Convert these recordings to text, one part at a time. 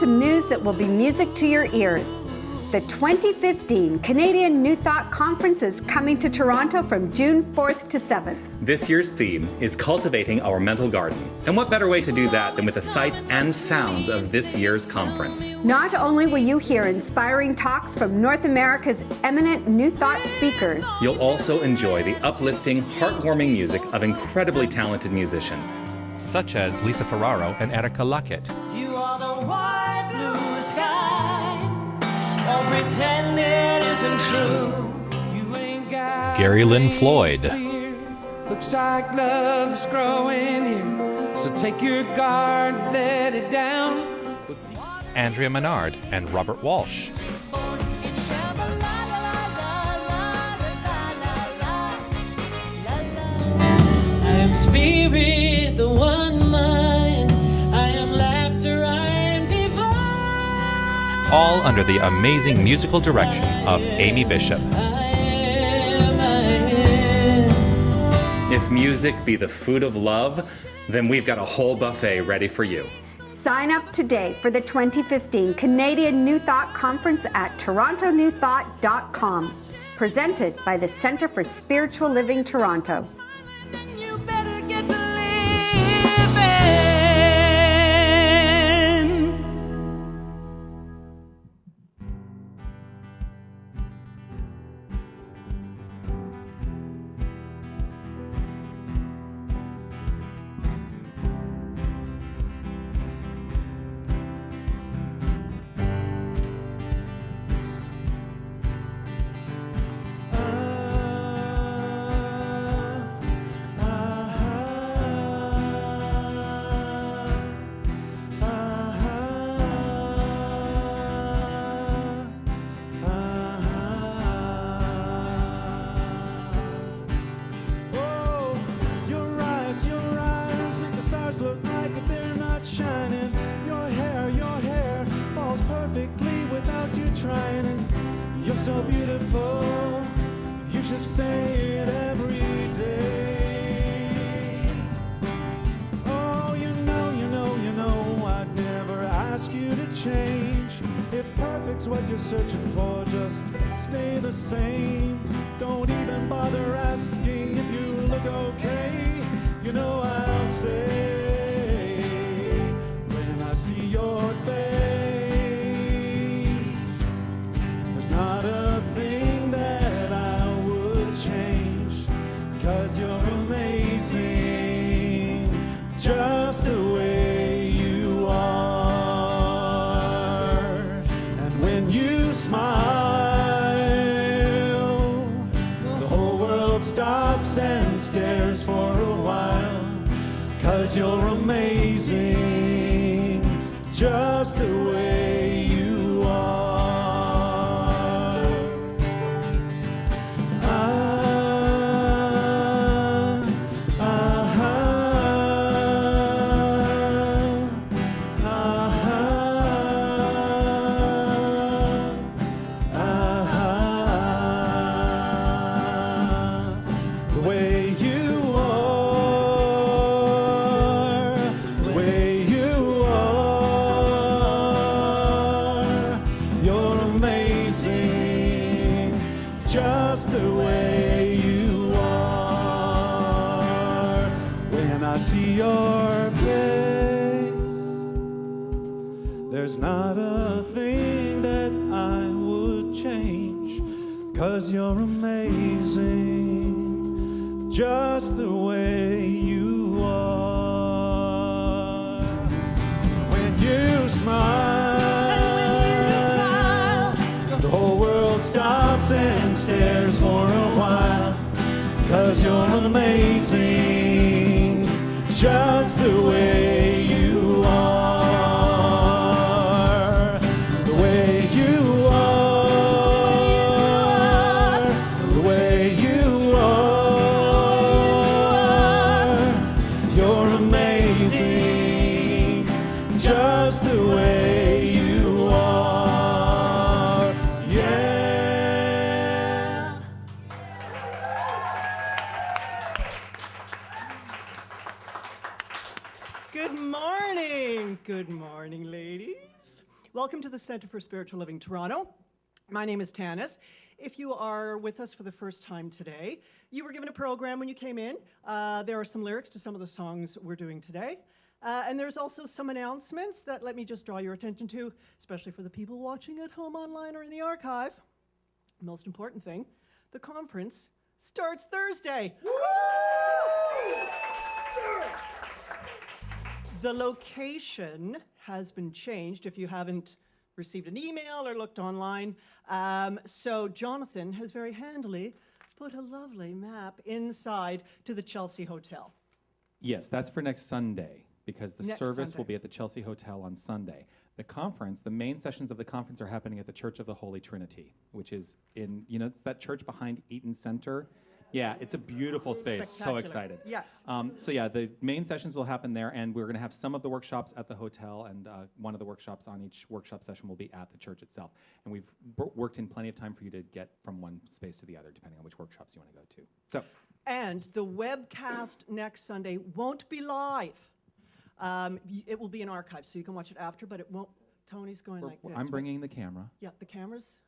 some news that will be music to your ears. The 2015 Canadian New Thought Conference is coming to Toronto from June 4th to 7th. This year's theme is cultivating our mental garden. And what better way to do that than with the sights and sounds of this year's conference? Not only will you hear inspiring talks from North America's eminent New Thought speakers, you'll also enjoy the uplifting, heartwarming music of incredibly talented musicians, such as Lisa Ferraro and Erika Luckett. You are the wide blue sky. Don't pretend it isn't true. You ain't got Gary Lynn Floyd. fear. Looks like love is growing here. So take your guard, let it down. Andrea Menard and Robert Walsh. I am spirit, the one mind. I am laughter, I am divine. All under the amazing musical direction of Amy Bishop. If music be the food of love, then we've got a whole buffet ready for you. sign up today for the 2015 Canadian New Thought Conference at torontonewthought.com. Presented by the Centre for Spiritual Living Toronto. You better get to living. Look like but they're not shining. Your hair falls perfectly without you trying. And you're so beautiful, you should say it every day. Oh, you know, I'd never ask you to change. If perfect's what you're searching for, just stay the same. Don't even bother asking if you look okay. You know I'll say, see your face, there's not a thing that I would change, 'cause you're amazing, just the way you are. And when you smile, the whole world stops and stares for a while, 'cause you're amazing, just the way you are. The way you are, the way you are, you're amazing, just the way you are. When I see your face, there's not a thing that I would change, 'cause you're amazing, just the way you are. When you smile, the whole world stops and stares for a while, 'cause you're amazing, just the way you are. The way you are, the way you are, you're amazing, just the way you are. Yeah. Good morning. Good morning, ladies. Welcome to the Center for Spiritual Living Toronto. My name is Tanis. If you are with us for the first time today, you were given a program when you came in. There are some lyrics to some of the songs we're doing today. And there's also some announcements that let me just draw your attention to, especially for the people watching at home online or in the archive. Most important thing, the conference starts Thursday. The location has been changed if you haven't received an email or looked online. So Jonathan has very handily put a lovely map inside to the Chelsea Hotel. Yes, that's for next Sunday, because the Next service Sunday. will be at the Chelsea Hotel on Sunday. The conference, the main sessions of the conference are happening at the Church of the Holy Trinity, which is in, it's that church behind Eaton Center. Yeah, it's a beautiful space. So Spectacular. excited. Yes. So yeah, the main sessions will happen there, and we're going to have some of the workshops at the hotel, and one of the workshops on each workshop session will be at the church itself. And we've worked in plenty of time for you to get from one space to the other, depending on which workshops you want to go to. So. And the webcast next Sunday won't be live. It will be an archive, so you can watch it after, but it won't. Tony's going like this. I'm bringing the camera. Yeah, the cameras.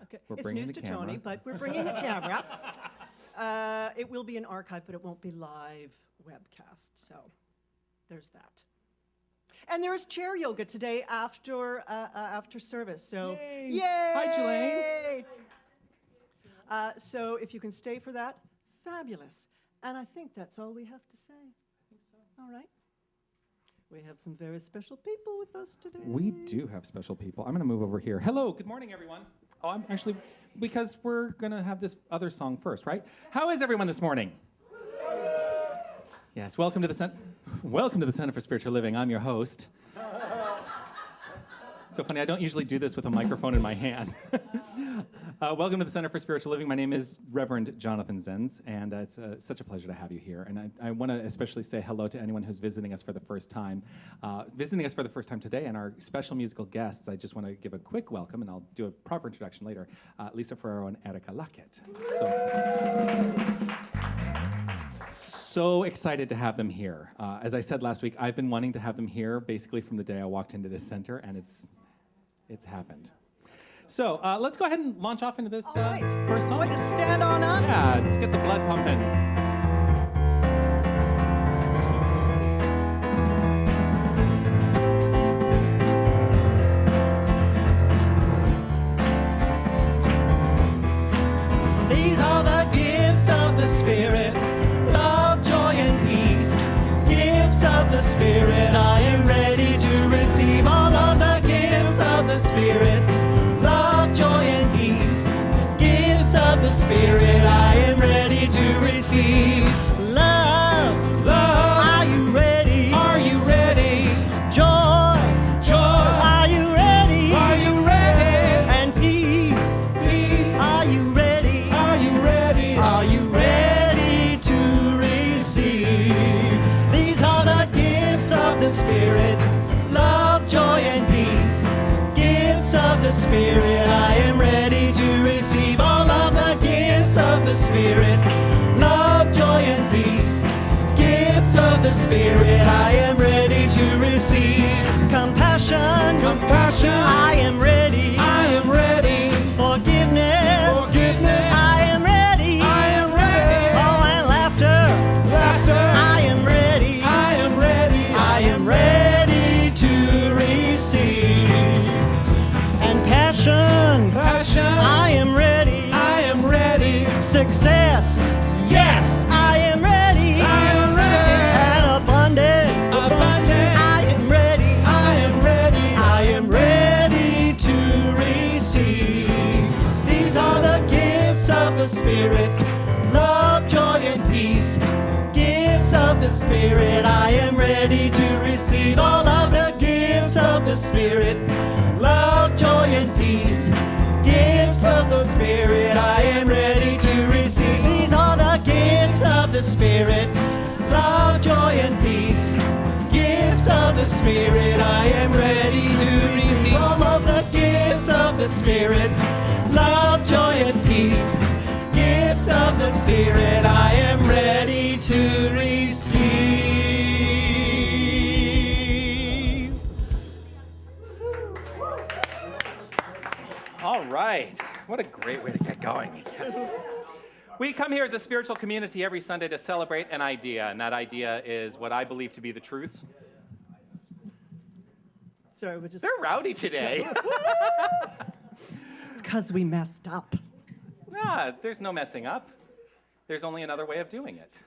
Okay, We're it's bringing news the to Tony, camera. but we're bringing the camera. It will be an archive, but it won't be live webcast. So there's that. And there's chair yoga today after service. So Yay! Hi, Jelaine. So if you can stay for that, fabulous. And I think that's all we have to say. All right. We have some very special people with us today. We do have special people. I'm going to move over here. Hello, good morning, everyone. Oh, I'm actually, because we're going to have this other song first, right? How is everyone this morning? Yes, welcome to the Center for Spiritual Living. I'm your host. So funny, I don't usually do this with a microphone in my hand. Welcome to the Center for Spiritual Living. My name is Reverend Jonathan Zenz, and it's such a pleasure to have you here. And I want to especially say hello to anyone who's visiting us for the first time. Visiting us for the first time today, and our special musical guests, I just want to give a quick welcome, and I'll do a proper introduction later. Lisa Ferrero and Erica Lackett. So excited. So excited to have them here. As I said last week, I've been wanting to have them here basically from the day I walked into this center, and it's happened. So let's go ahead and launch off into this first song. Just stand on up. Yeah, let's get the blood pumping. These are the gifts of the Spirit, love, joy, and peace. Gifts of the Spirit, I am ready to receive all of the gifts of the Spirit, love, joy, and peace. Gifts of the Spirit, I am ready to receive. Love, love, are you ready? Are you ready? Joy, joy, are you ready? Are you ready? And peace, peace, are you ready? Are you ready? Are you ready to receive? These are the gifts of the Spirit, love, joy, and peace. Gifts of the Spirit, I am ready to receive all of the gifts of the Spirit, love, joy, and peace. Gifts of the Spirit, I am ready to receive. Compassion, compassion, I am ready. I am ready. Forgiveness, forgiveness, I am ready. I am ready. Oh, and laughter, laughter, I am ready. I am ready. I am ready to receive. And passion, passion, I am ready. I am ready. Success, yes, I am ready. I am ready. And abundance, abundance, I am ready. I am ready. I am ready to receive. These are the gifts of the Spirit, love, joy, and peace. Gifts of the Spirit, I am ready to receive all of the gifts of the Spirit, love, joy, and peace. Gifts of the Spirit, I am ready to receive. These are the gifts of the Spirit, love, joy, and peace. Gifts of the Spirit, I am ready to receive all of the gifts of the Spirit, love, joy, and peace. Gifts of the Spirit, I am ready to receive. What a great way to get going. Yes. We come here as a spiritual community every Sunday to celebrate an idea, and that idea is what I believe to be the truth. Sorry, we just... They're rowdy today. It's because we messed up. Nah, there's no messing up. There's only another way of doing it.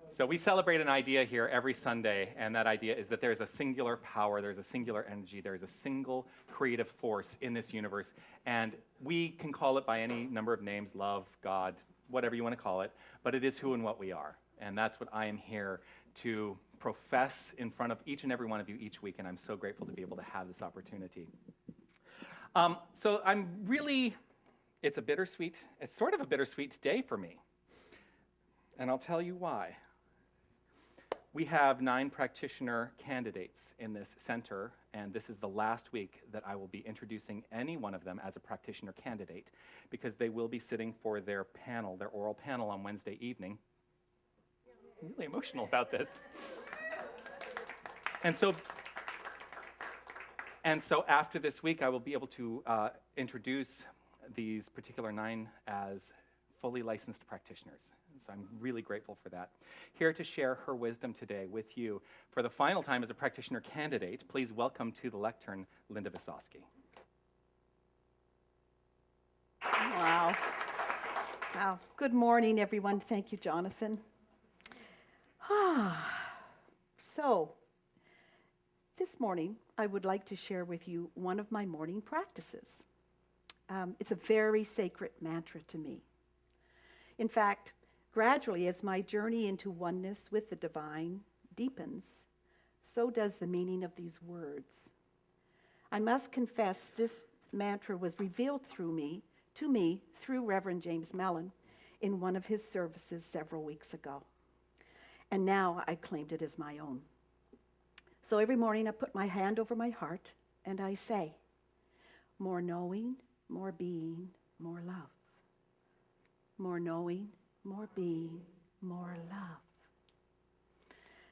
So we celebrate an idea here every Sunday, and that idea is that there's a singular power, there's a singular energy, there's a single creative force in this universe, and we can call it by any number of names, love, God, whatever you want to call it, but it is who and what we are, and that's what I am here to profess in front of each and every one of you each week, and I'm so grateful to be able to have this opportunity. So I'm really, it's sort of a bittersweet day for me, and I'll tell you why. We have 9 practitioner candidates in this center, and this is the last week that I will be introducing any one of them as a practitioner candidate, because they will be sitting for their panel, their oral panel on Wednesday evening. I'm really emotional about this. And so after this week, I will be able to introduce these particular 9 as fully licensed practitioners. And so I'm really grateful for that. Here to share her wisdom today with you for the final time as a practitioner candidate, please welcome to the lectern, Linda Visosky. Wow. Wow. Good morning, everyone. Thank you, Jonathan. So, this morning, I would like to share with you one of my morning practices. It's a very sacred mantra to me. In fact, gradually, as my journey into oneness with the divine deepens, so does the meaning of these words. I must confess this mantra was revealed to me through Reverend James Mellon in one of his services several weeks ago. And now I've claimed it as my own. So every morning I put my hand over my heart and I say, more knowing, more being, more love. More knowing, more being, more love.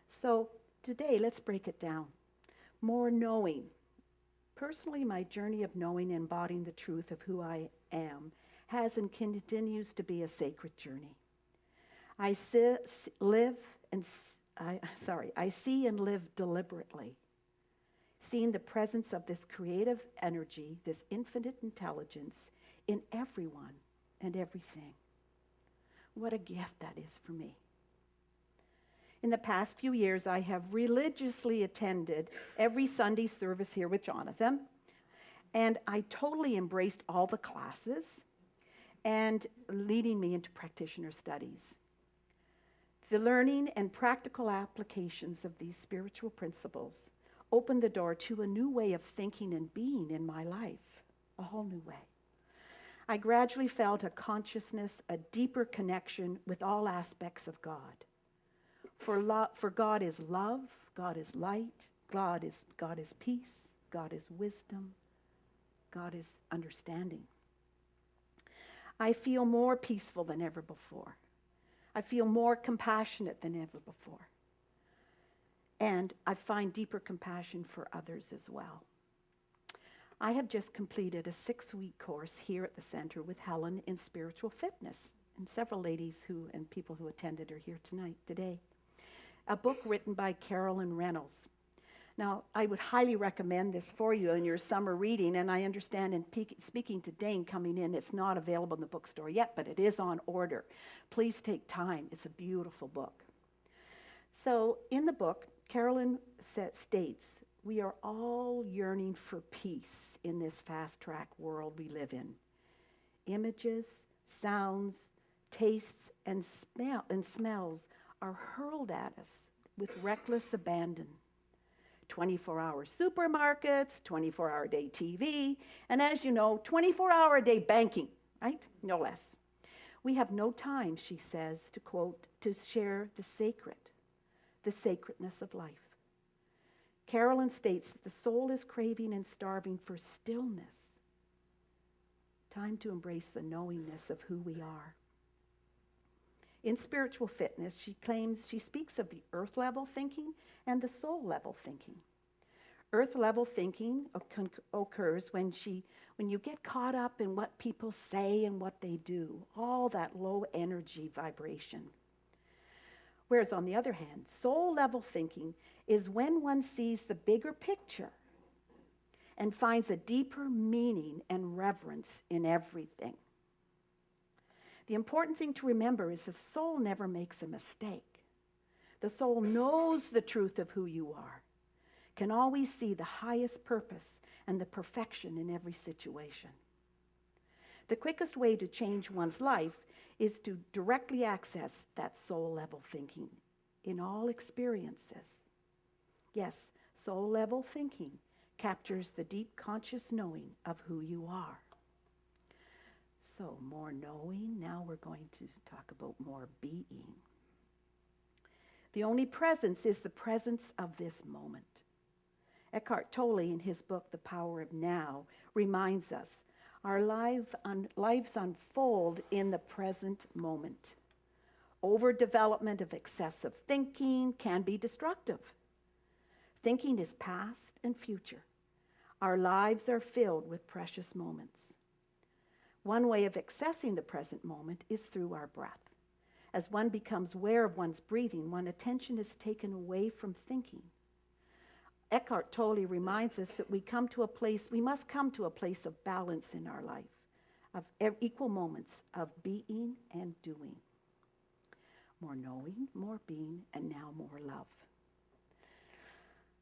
So today, let's break it down. More knowing. Personally, my journey of knowing and embodying the truth of who I am has and continues to be a sacred journey. I see and live deliberately, seeing the presence of this creative energy, this infinite intelligence in everyone and everything. What a gift that is for me. In the past few years, I have religiously attended every Sunday service here with Jonathan, and I totally embraced all the classes and leading me into practitioner studies. The learning and practical applications of these spiritual principles opened the door to a new way of thinking and being in my life, a whole new way. I gradually felt a consciousness, a deeper connection with all aspects of God. For God is love, God is light, God is peace, God is wisdom, God is understanding. I feel more peaceful than ever before. I feel more compassionate than ever before. And I find deeper compassion for others as well. I have just completed a 6-week course here at the center with Helen in spiritual fitness, and several ladies and people who attended are here today. A book written by Carolyn Reynolds. Now, I would highly recommend this for you in your summer reading, and I understand in speaking to Dane coming in, it's not available in the bookstore yet, but it is on order. Please take time. It's a beautiful book. So in the book, Carolyn states, we are all yearning for peace in this fast-track world we live in. Images, sounds, tastes, and smells are hurled at us with reckless abandon. 24-hour supermarkets, 24-hour-a-day TV, and as you know, 24-hour-a-day banking, right? No less. We have no time, she says, to quote, to share the sacredness of life. Carolyn states that the soul is craving and starving for stillness. Time to embrace the knowingness of who we are. In spiritual fitness, she speaks of the earth level thinking and the soul level thinking. Earth-level thinking occurs when you get caught up in what people say and what they do, all that low energy vibration. Whereas on the other hand, soul-level thinking is when one sees the bigger picture and finds a deeper meaning and reverence in everything. The important thing to remember is the soul never makes a mistake. The soul knows the truth of who you are, can always see the highest purpose and the perfection in every situation. The quickest way to change one's life is to directly access that soul-level thinking in all experiences. Yes, soul-level thinking captures the deep conscious knowing of who you are. So, more knowing, now we're going to talk about more being. The only presence is the presence of this moment. Eckhart Tolle, in his book, The Power of Now, reminds us our lives unfold in the present moment. Overdevelopment of excessive thinking can be destructive. Thinking is past and future. Our lives are filled with precious moments. One way of accessing the present moment is through our breath. As one becomes aware of one's breathing, one's attention is taken away from thinking. Eckhart Tolle reminds us that we must come to a place of balance in our life, of equal moments of being and doing. More knowing, more being, and now more love.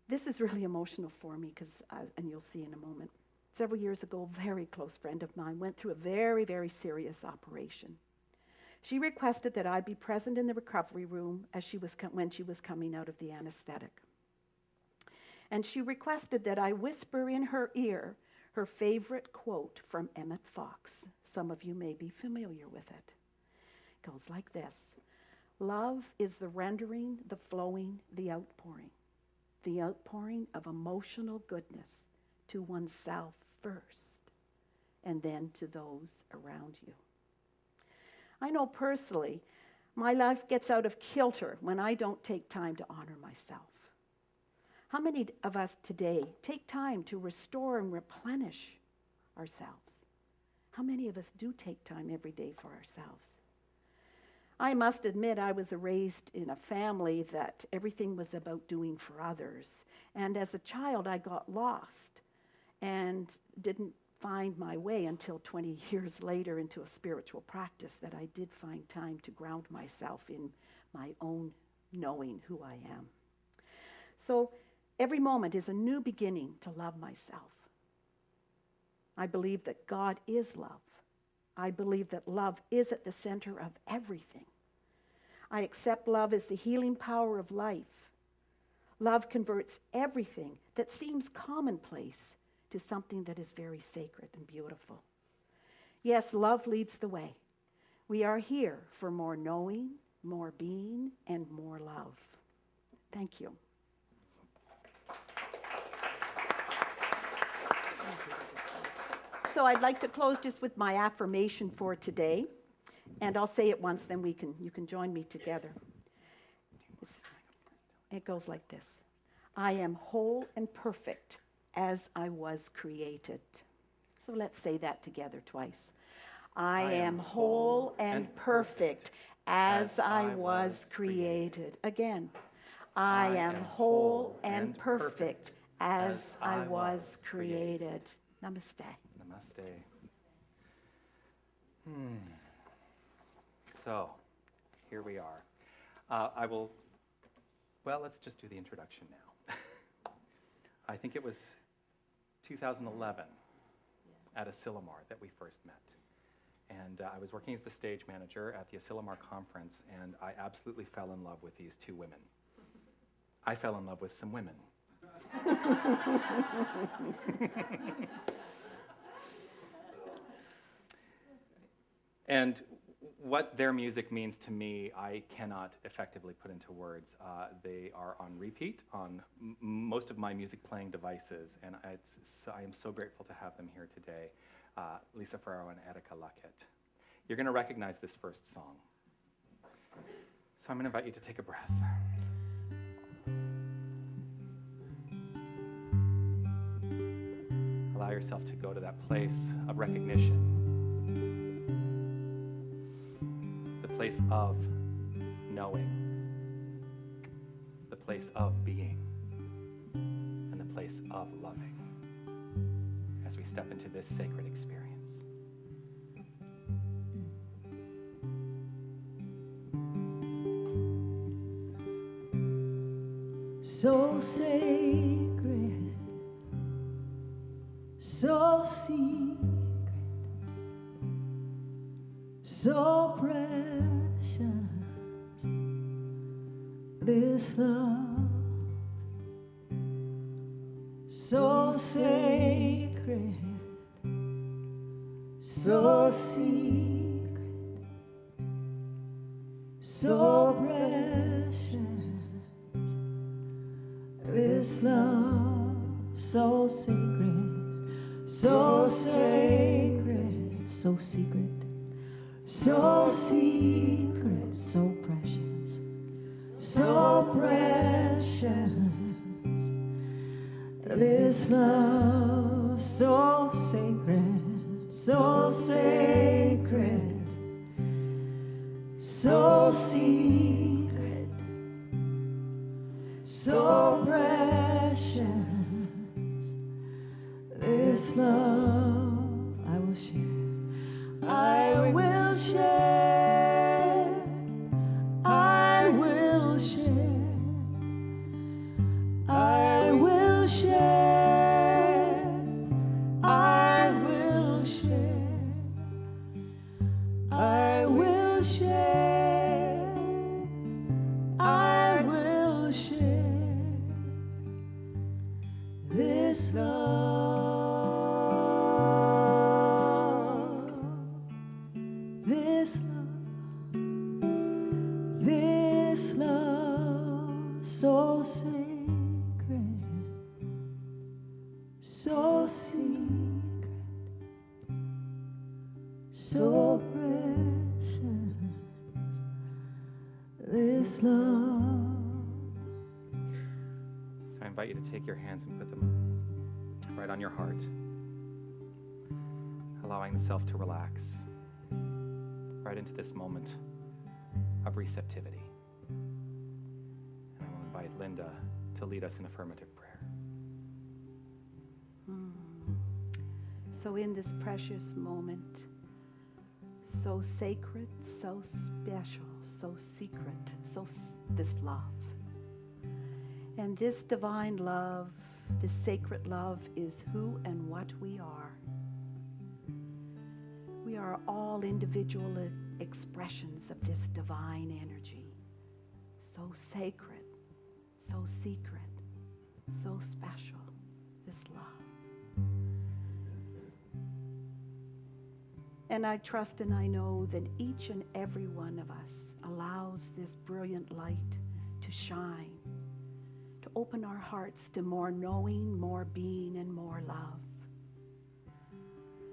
This is really emotional for me because, and you'll see in a moment, several years ago, a very close friend of mine went through a very, very serious operation. She requested that I be present in the recovery room when she was coming out of the anesthetic. And she requested that I whisper in her ear her favorite quote from Emmett Fox. Some of you may be familiar with it. It goes like this: love is the rendering, the flowing, the outpouring of emotional goodness to oneself first, and then to those around you. I know personally, my life gets out of kilter when I don't take time to honor myself. How many of us today take time to restore and replenish ourselves? How many of us do take time every day for ourselves? I must admit I was raised in a family that everything was about doing for others. And as a child, I got lost and didn't find my way until 20 years later into a spiritual practice that I did find time to ground myself in my own knowing who I am. So every moment is a new beginning to love myself. I believe that God is love. I believe that love is at the center of everything. I accept love as the healing power of life. Love converts everything that seems commonplace to something that is very sacred and beautiful. Yes, love leads the way. We are here for more knowing, more being, and more love. Thank you. So I'd like to close just with my affirmation for today. And I'll say it once, then you can join me together. It goes like this: I am whole and perfect as I was created. So let's say that together twice. I am whole and perfect as I was created. Again. I am whole and perfect as I was created. Namaste. Namaste. So, here we are. Let's just do the introduction now. I think it was 2011 at Asilomar that we first met. And I was working as the stage manager at the Asilomar conference, and I absolutely fell in love with these two women. I fell in love with some women. And what their music means to me, I cannot effectively put into words. They are on repeat on most of my music playing devices, and I am so grateful to have them here today, Lisa Ferraro and Erika Lackett. You're going to recognize this first song. So I'm going to invite you to take a breath. yourself to go to that place of recognition, the place of knowing, the place of being, and the place of loving as we step into this sacred experience. So sacred, so secret, so precious, this love. So sacred, so secret, so precious, this love. So sacred, so sacred, so secret, so secret, so precious, so precious, this love. So sacred, so sacred, so secret, so precious, this love. I will share, I will share, I will share, I will share, I will share, I will share, I will share this love, this love, this love. So sacred, so secret, so precious, this love. So I invite you to take your hands and put them right on your heart, allowing the self to relax right into this moment of receptivity. And I will invite Linda to lead us in affirmative prayer. So in this precious moment, so sacred, so special, so secret, this love. And this divine love, this sacred love is who and what we are. We are all individual expressions of this divine energy. So sacred, so secret, so special, this love. And I trust and I know that each and every one of us allows this brilliant light to shine, to open our hearts to more knowing, more being, and more love.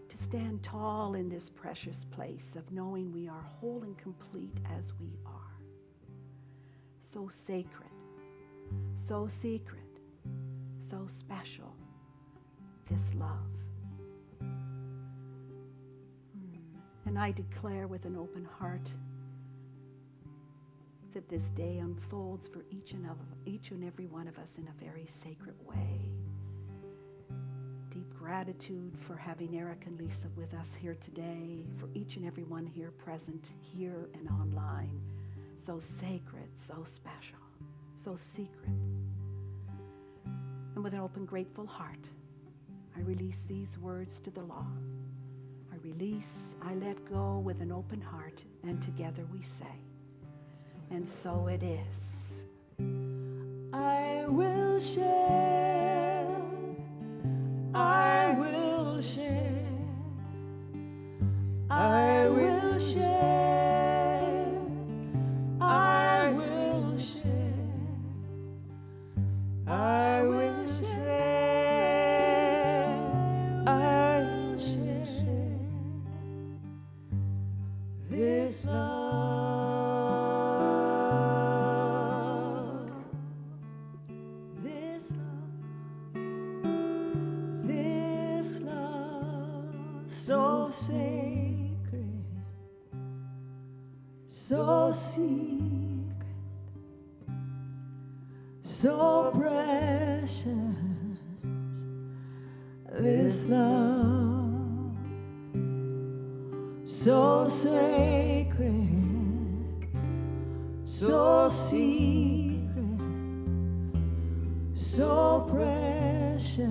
To stand tall in this precious place of knowing we are whole and complete as we are. So sacred, so secret, so special, this love. And I declare with an open heart that this day unfolds for each and every one of us in a very sacred way. Deep gratitude for having Eric and Lisa with us here today, for each and every one here present, here and online. So sacred, so special, so secret. And with an open, grateful heart, I release these words to the law. I release, I let go with an open heart, and together we say, and so it is. I will share, I will share, I will share, I will share, I will share, I will share this love, this love, this love. sacred, so secret, so precious, this love, so sacred, so secret, so precious,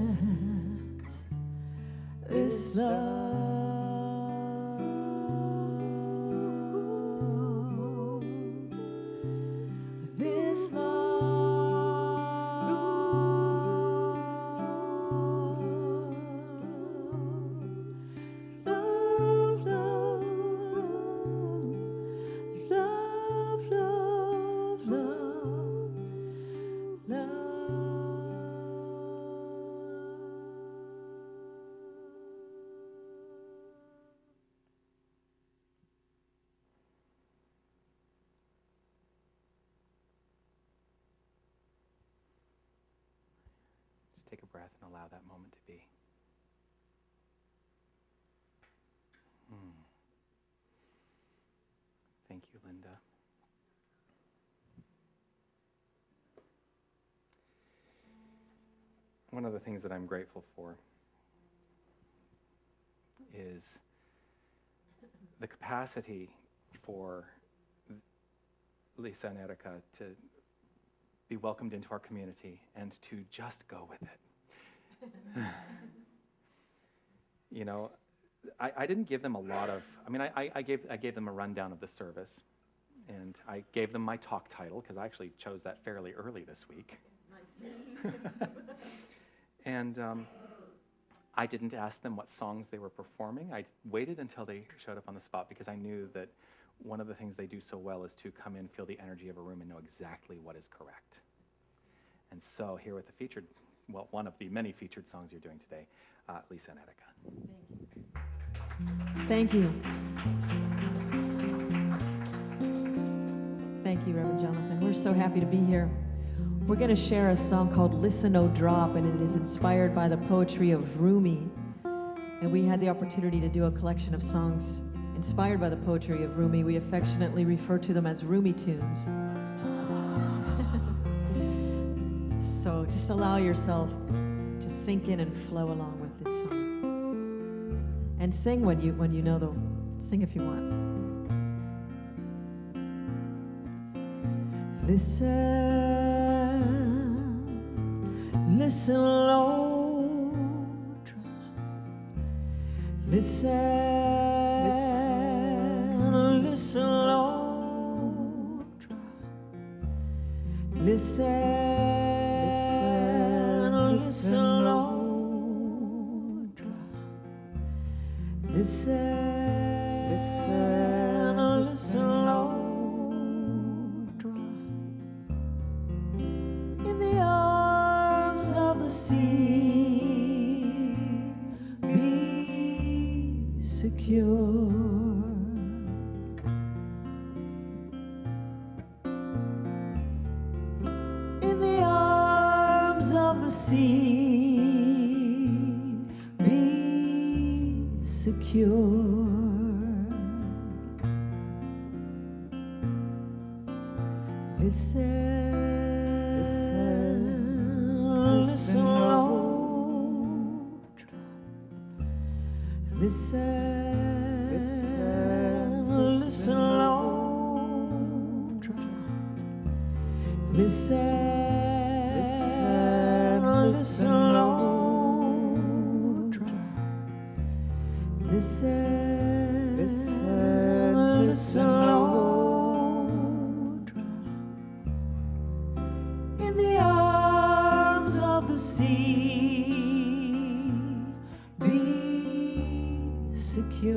this love. This love, love, love, love, love, love. Just take a breath and allow that moment to be. Thank you, Linda. One of the things that I'm grateful for is the capacity for Lisa and Erica to be welcomed into our community and to just go with it. You know, I didn't give them a lot of, I gave them a rundown of the service, and I gave them my talk title, because I actually chose that fairly early this week. And I didn't ask them what songs they were performing. I waited until they showed up on the spot, because I knew that one of the things they do so well is to come in, feel the energy of a room, and know exactly what is correct. And so here with the featured, well, one of the many featured songs you're doing today, Lisa and Erica. Thank you. Thank you, Reverend Jonathan. We're so happy to be here. We're going to share a song called Listen, O Drop, and it is inspired by the poetry of Rumi. And we had the opportunity to do a collection of songs inspired by the poetry of Rumi. We affectionately refer to them as Rumi tunes. So just allow yourself to sink in and flow along with this song. And sing when you know the, sing if you want. Listen, listen, low drop. Listen, listen, low drop. Listen, listen, low drop. Listen, listen, low drop. In the arms of the sea, be secure. In the arms of the sea, be secure. Listen, listen, low drop. Listen, listen, low drop. Listen, listen, low drop. Listen, listen, low drop. In the arms of the sea, be secure.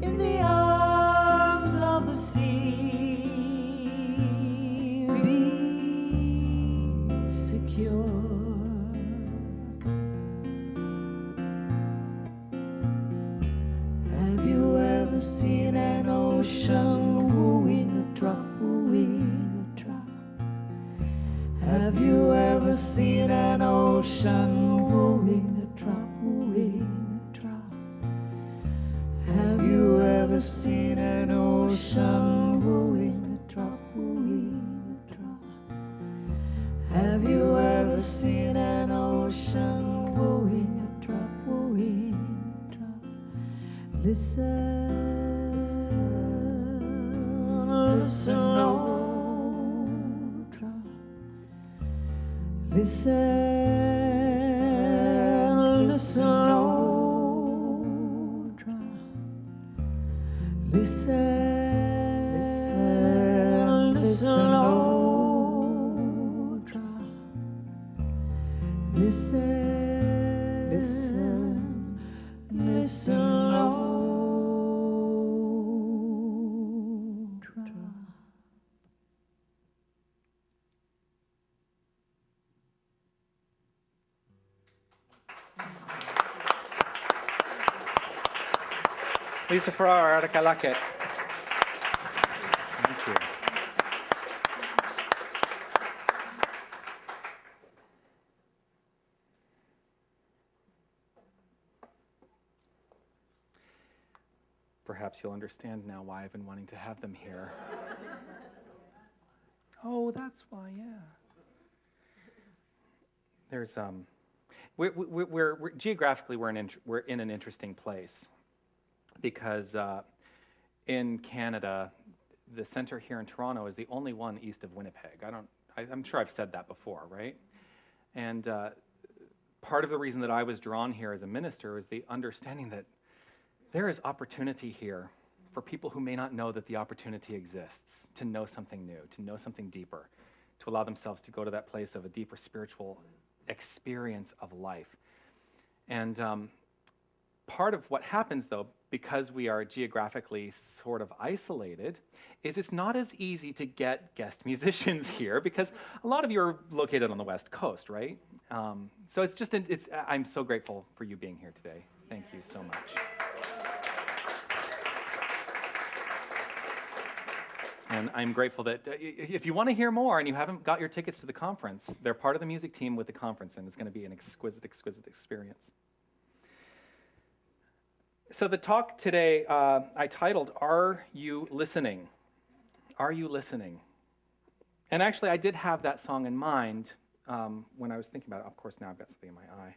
In the arms of the sea, be secure. Have you ever seen an ocean wooing a drop, wooing a drop? Have you ever ever seen an ocean wooing a drop, wooing a drop? Have you ever seen an ocean wooing a drop, wooing a drop? Have you ever seen an ocean wooing a drop, wooing a drop? Listen, listen, listen, oh drop. Listen, listen, oh drop. Listen, listen, listen, oh drop. Listen, listen, listen, oh drop. Lisa Farrar, Artica Luckett. Thank you. Perhaps you'll understand now why I've been wanting to have them here. Oh, that's why, yeah. There's we're geographically we're in an interesting place because in Canada, the center here in Toronto is the only one east of Winnipeg. I'm sure I've said that before, right? And part of the reason that I was drawn here as a minister is the understanding that there is opportunity here for people who may not know that the opportunity exists to know something new, to know something deeper, to allow themselves to go to that place of a deeper spiritual experience of life. And part of what happens, though, because we are geographically sort of isolated, is it's not as easy to get guest musicians here because a lot of you are located on the West Coast, right? So I'm so grateful for you being here today. Thank you so much. And I'm grateful that if you want to hear more and you haven't got your tickets to the conference, they're part of the music team with the conference, and it's going to be an exquisite, exquisite experience. So the talk today, I titled, Are You Listening? Are You Listening? And actually, I did have that song in mind when I was thinking about it. Of course, now I've got something in my eye.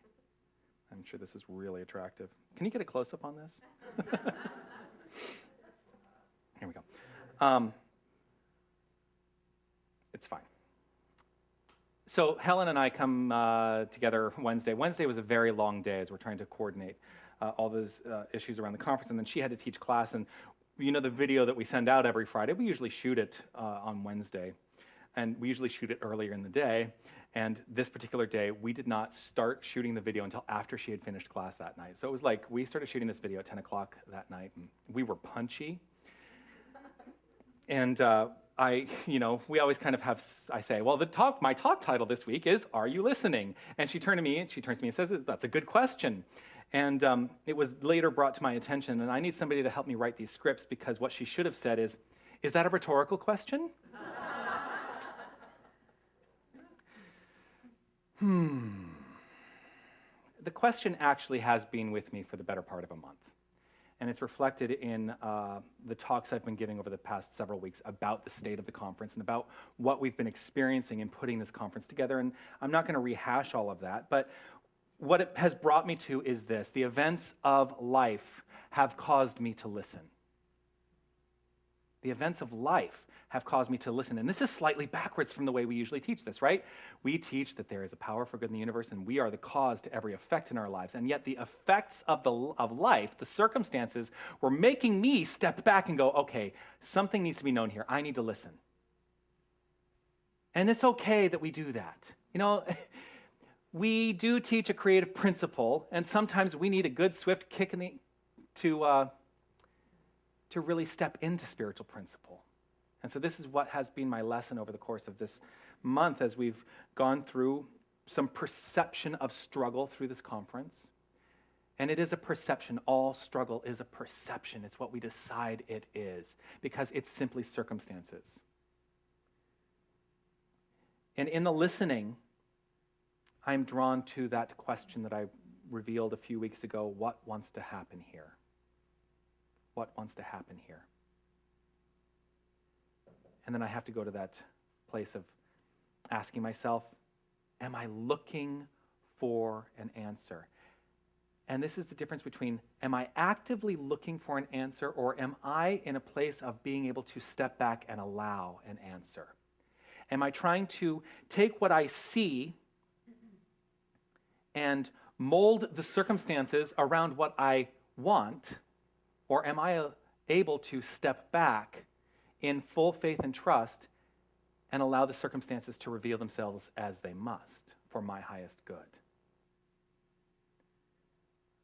I'm sure this is really attractive. Can you get a close-up on this? Here we go. It's fine. So Helen and I come together Wednesday. Wednesday was a very long day as we're trying to coordinate all those issues around the conference, and then she had to teach class. And you know the video that we send out every Friday, we usually shoot it on Wednesday, and we usually shoot it earlier in the day. And this particular day, we did not start shooting the video until after she had finished class that night. So it was like we started shooting this video at 10 o'clock that night, and we were punchy. And we always kind of I say, well, my talk title this week is, Are You Listening? And she turns to me and says, that's a good question. And it was later brought to my attention, and I need somebody to help me write these scripts because what she should have said is that a rhetorical question? The question actually has been with me for the better part of a month. And it's reflected in the talks I've been giving over the past several weeks about the state of the conference and about what we've been experiencing in putting this conference together. And I'm not going to rehash all of that, but what it has brought me to is this: the events of life have caused me to listen. The events of life have caused me to listen. And this is slightly backwards from the way we usually teach this, right? We teach that there is a power for good in the universe and we are the cause to every effect in our lives. And yet the effects of life, the circumstances, were making me step back and go, okay, something needs to be known here. I need to listen. And it's okay that we do that. You know, we do teach a creative principle, and sometimes we need a good, swift kick in to really step into spiritual principle. And so this is what has been my lesson over the course of this month as we've gone through some perception of struggle through this conference. And it is a perception. All struggle is a perception. It's what we decide it is, because it's simply circumstances. And in the listening, I'm drawn to that question that I revealed a few weeks ago, what wants to happen here? What wants to happen here? And then I have to go to that place of asking myself, am I looking for an answer? And this is the difference between, am I actively looking for an answer, or am I in a place of being able to step back and allow an answer? Am I trying to take what I see and mold the circumstances around what I want, or am I able to step back in full faith and trust and allow the circumstances to reveal themselves as they must for my highest good?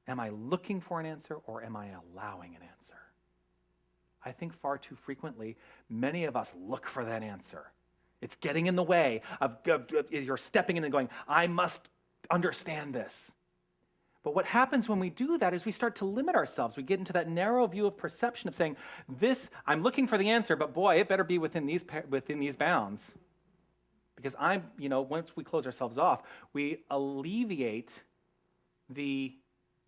Am I looking for an answer, or am I allowing an answer? I think far too frequently, many of us look for that answer. It's getting in the way of you're stepping in and going, I must understand this. But what happens when we do that is we start to limit ourselves. We get into that narrow view of perception of saying, I'm looking for the answer, but boy, it better be within these bounds. Because once we close ourselves off, we alleviate the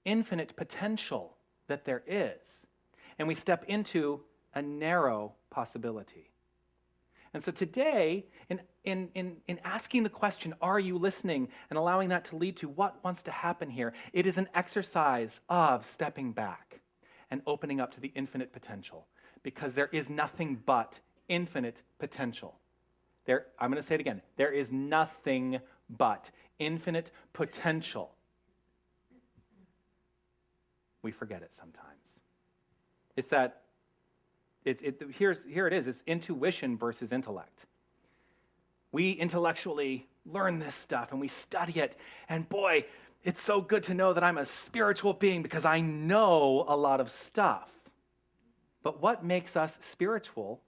infinite potential that there is. And we step into a narrow possibility. And so today, in asking the question, are you listening, and allowing that to lead to what wants to happen here, it is an exercise of stepping back and opening up to the infinite potential, because there is nothing but infinite potential. I'm going to say it again. There is nothing but infinite potential. We forget it sometimes. Here it is. It's intuition versus intellect. We intellectually learn this stuff and we study it, and boy, it's so good to know that I'm a spiritual being because I know a lot of stuff. But what makes us spiritual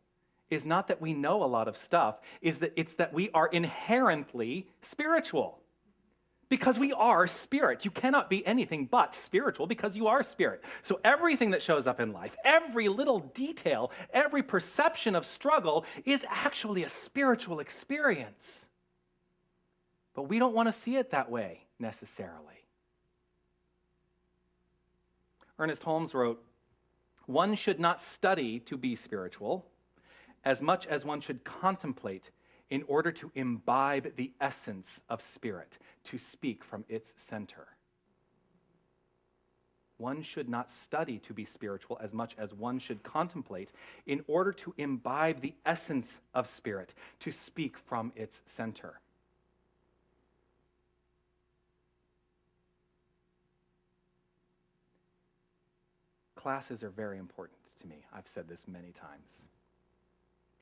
is not that we know a lot of stuff, it's that we are inherently spiritual. Because we are spirit. You cannot be anything but spiritual because you are spirit. So everything that shows up in life, every little detail, every perception of struggle is actually a spiritual experience. But we don't want to see it that way necessarily. Ernest Holmes wrote, "One should not study to be spiritual as much as one should contemplate in order to imbibe the essence of spirit, to speak from its center." One should not study to be spiritual as much as one should contemplate in order to imbibe the essence of spirit, to speak from its center. Classes are very important to me. I've said this many times.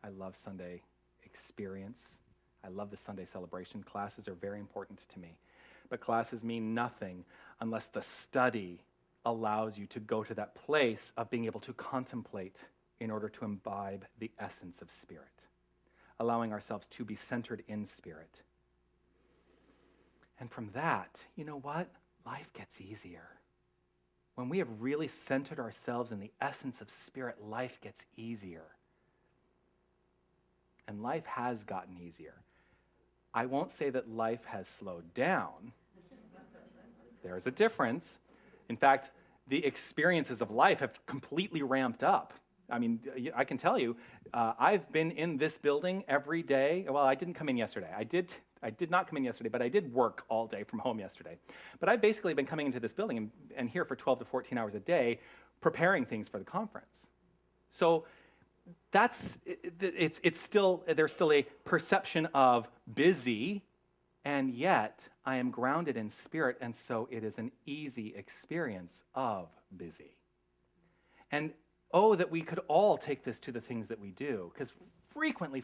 I love Sunday experience. I love the Sunday celebration. Classes are very important to me. But classes mean nothing unless the study allows you to go to that place of being able to contemplate in order to imbibe the essence of spirit, allowing ourselves to be centered in spirit. And from that, you know what? Life gets easier. When we have really centered ourselves in the essence of spirit, life gets easier. And life has gotten easier. I won't say that life has slowed down. There's a difference. In fact, the experiences of life have completely ramped up. I mean, I can tell you, I've been in this building every day. Well, I didn't come in yesterday. I did not come in yesterday, but I did work all day from home yesterday. But I've basically been coming into this building and here for 12 to 14 hours a day, preparing things for the conference. So there's still a perception of busy, and yet I am grounded in spirit, and so it is an easy experience of busy. And oh, that we could all take this to the things that we do, because frequently,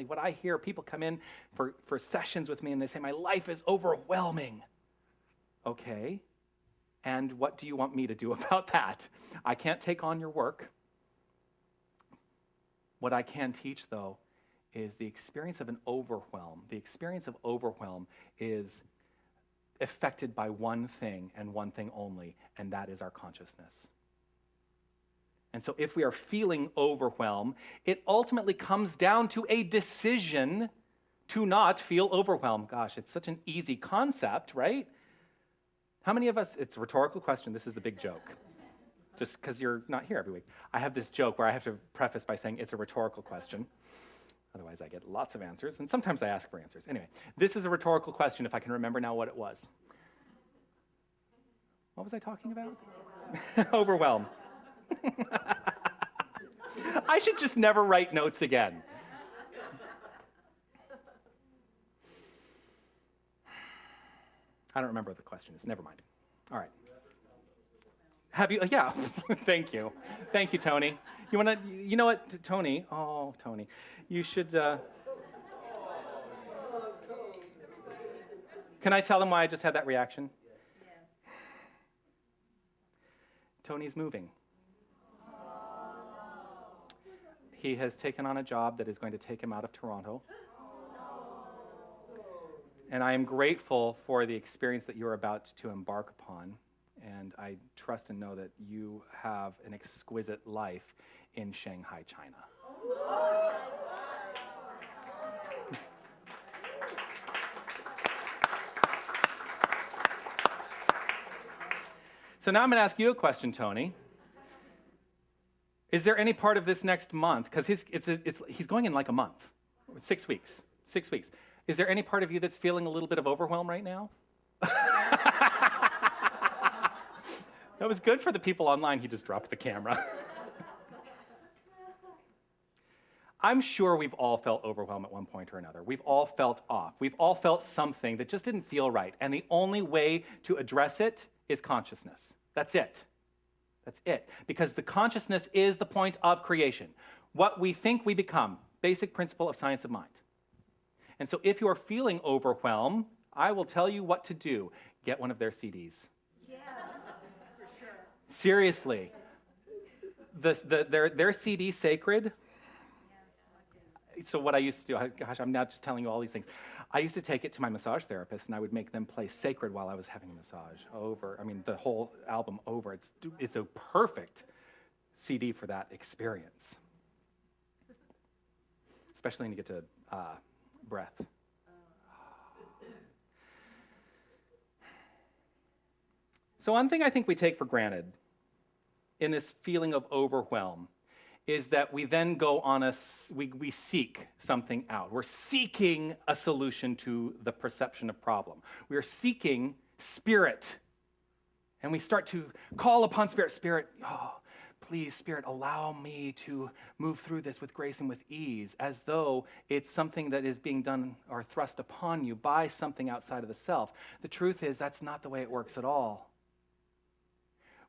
what I hear, people come in for sessions with me and they say, my life is overwhelming. Okay, and what do you want me to do about that? I can't take on your work. What I can teach, though, is the experience of an overwhelm. The experience of overwhelm is affected by one thing and one thing only, and that is our consciousness. And so if we are feeling overwhelmed, it ultimately comes down to a decision to not feel overwhelmed. Gosh, it's such an easy concept, right? How many of us, it's a rhetorical question, this is the big joke. Just because you're not here every week. I have this joke where I have to preface by saying it's a rhetorical question. Otherwise, I get lots of answers, and sometimes I ask for answers. Anyway, this is a rhetorical question if I can remember now what it was. What was I talking about? Overwhelm. I should just never write notes again. I don't remember what the question is. Never mind. All right. Have you? Yeah. Thank you. Thank you, Tony. You want to? You know what, Tony? Oh, Tony, you should. Can I tell him why I just had that reaction? Tony's moving. He has taken on a job that is going to take him out of Toronto. And I am grateful for the experience that you're about to embark upon. And I trust and know that you have an exquisite life in Shanghai, China. So now I'm going to ask you a question, Tony. Is there any part of this next month, because he's going in like a month, 6 weeks, 6 weeks. Is there any part of you that's feeling a little bit of overwhelm right now? That was good for the people online. He just dropped the camera. I'm sure we've all felt overwhelmed at one point or another. We've all felt off. We've all felt something that just didn't feel right. And the only way to address it is consciousness. That's it. That's it. Because the consciousness is the point of creation. What we think we become, basic principle of science of mind. And so if you're feeling overwhelmed, I will tell you what to do. Get one of their CDs. Yeah. For sure. Seriously. Their CD, Sacred. So what I used to do, gosh, I'm now just telling you all these things. I used to take it to my massage therapist, and I would make them play Sacred while I was having a massage over. I mean, the whole album over. It's a perfect CD for that experience. Especially when you get to breath. So one thing I think we take for granted in this feeling of overwhelm is that we then go on we seek something out. We're seeking a solution to the perception of problem. We are seeking spirit. And we start to call upon spirit. Spirit, oh, please, Spirit, allow me to move through this with grace and with ease, as though it's something that is being done or thrust upon you by something outside of the self. The truth is that's not the way it works at all.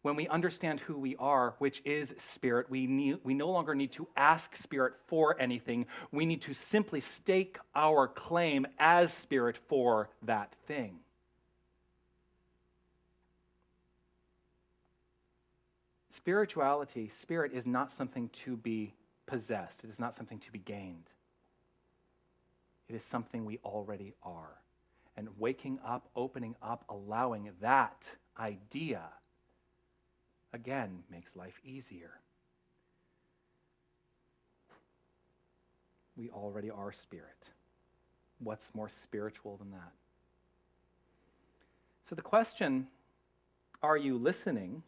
When we understand who we are, which is spirit, we no longer need to ask spirit for anything. We need to simply stake our claim as spirit for that thing. Spirituality, spirit is not something to be possessed. It is not something to be gained. It is something we already are. And waking up, opening up, allowing that idea again, makes life easier. We already are spirit. What's more spiritual than that? So the question, are you listening,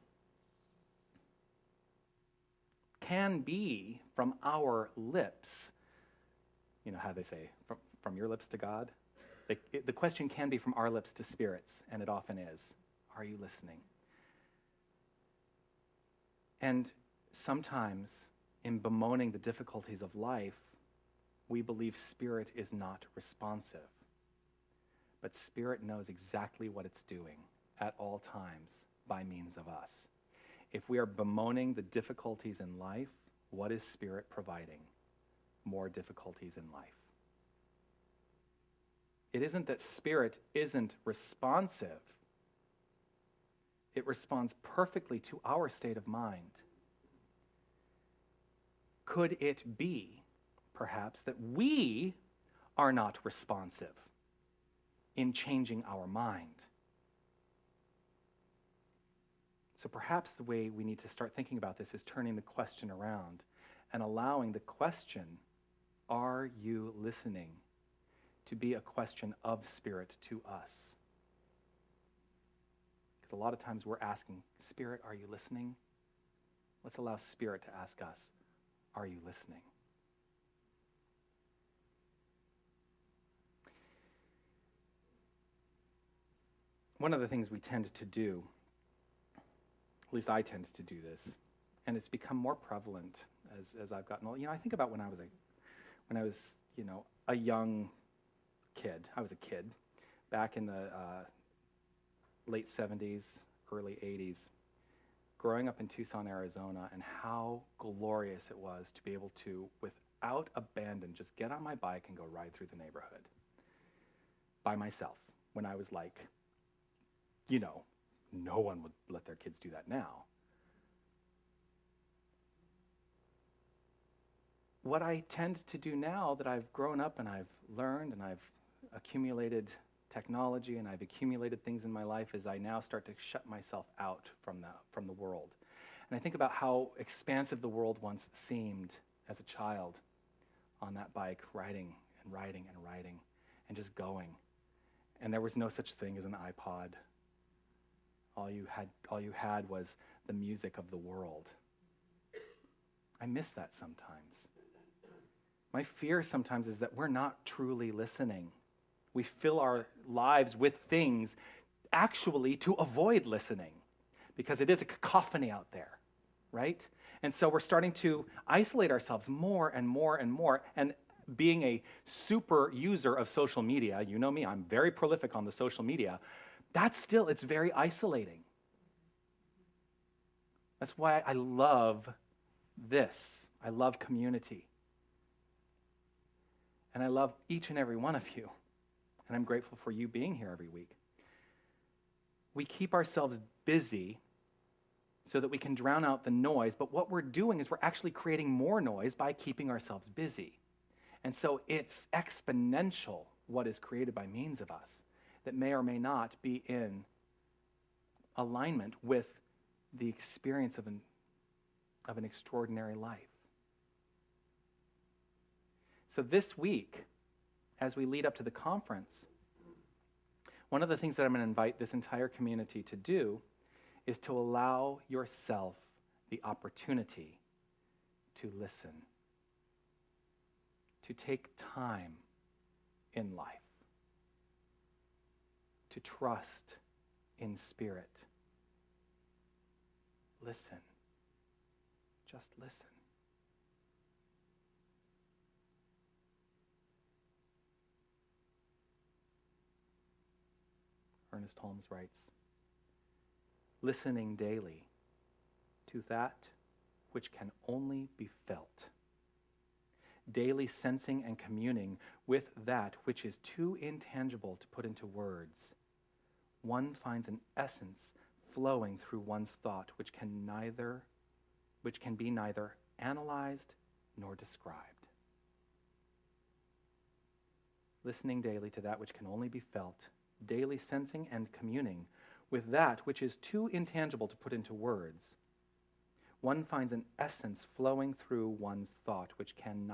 can be from our lips. You know how they say, from your lips to God? The question can be from our lips to spirits, and it often is. Are you listening? And sometimes, in bemoaning the difficulties of life, we believe spirit is not responsive. But spirit knows exactly what it's doing at all times by means of us. If we are bemoaning the difficulties in life, what is spirit providing? More difficulties in life. It isn't that spirit isn't responsive. It responds perfectly to our state of mind. Could it be, perhaps, that we are not responsive in changing our mind? So perhaps the way we need to start thinking about this is turning the question around and allowing the question, are you listening, to be a question of Spirit to us. Because a lot of times we're asking, Spirit, are you listening? Let's allow Spirit to ask us, are you listening? One of the things we tend to do, at least I tend to do this, and it's become more prevalent as I've gotten older. I think about when I was a young kid. I was a kid back in the late 70s, early 80s, growing up in Tucson, Arizona, and how glorious it was to be able to, without abandon, just get on my bike and go ride through the neighborhood by myself when I was like, no one would let their kids do that now. What I tend to do now that I've grown up and I've learned and I've accumulated technology and I've accumulated things in my life is I now start to shut myself out from the world. And I think about how expansive the world once seemed as a child on that bike, riding and riding and riding and just going. And there was no such thing as an iPod. All you had was the music of the world. I miss that sometimes. My fear sometimes is that we're not truly listening. We fill our lives with things actually to avoid listening because it is a cacophony out there, right? And so we're starting to isolate ourselves more and more and more. And being a super user of social media, you know me, I'm very prolific on the social media, it's very isolating. That's why I love this. I love community. And I love each and every one of you. And I'm grateful for you being here every week. We keep ourselves busy so that we can drown out the noise, but what we're doing is we're actually creating more noise by keeping ourselves busy. And so it's exponential what is created by means of us that may or may not be in alignment with the experience of an extraordinary life. So this week, as we lead up to the conference, one of the things that I'm going to invite this entire community to do is to allow yourself the opportunity to listen, to take time in life, to trust in Spirit. Listen. Just listen. Ernest Holmes writes, listening daily to that which can only be felt, daily sensing and communing with that which is too intangible to put into words, one finds an essence flowing through one's thought which can be neither analyzed nor described. Listening daily to that which can only be felt, daily sensing and communing with that which is too intangible to put into words, one finds an essence flowing through one's thought which can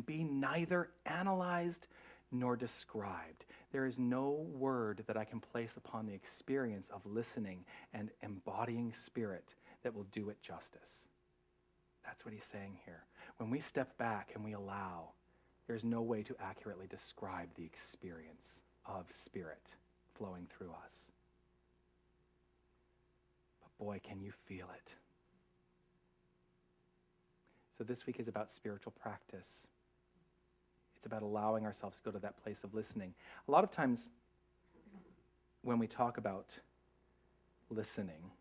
be neither analyzed nor described. There is no word that I can place upon the experience of listening and embodying Spirit that will do it justice. That's what he's saying here. When we step back and we allow, there's no way to accurately describe the experience of Spirit flowing through us. But boy, can you feel it. So this week is about spiritual practice. It's about allowing ourselves to go to that place of listening. A lot of times when we talk about listening,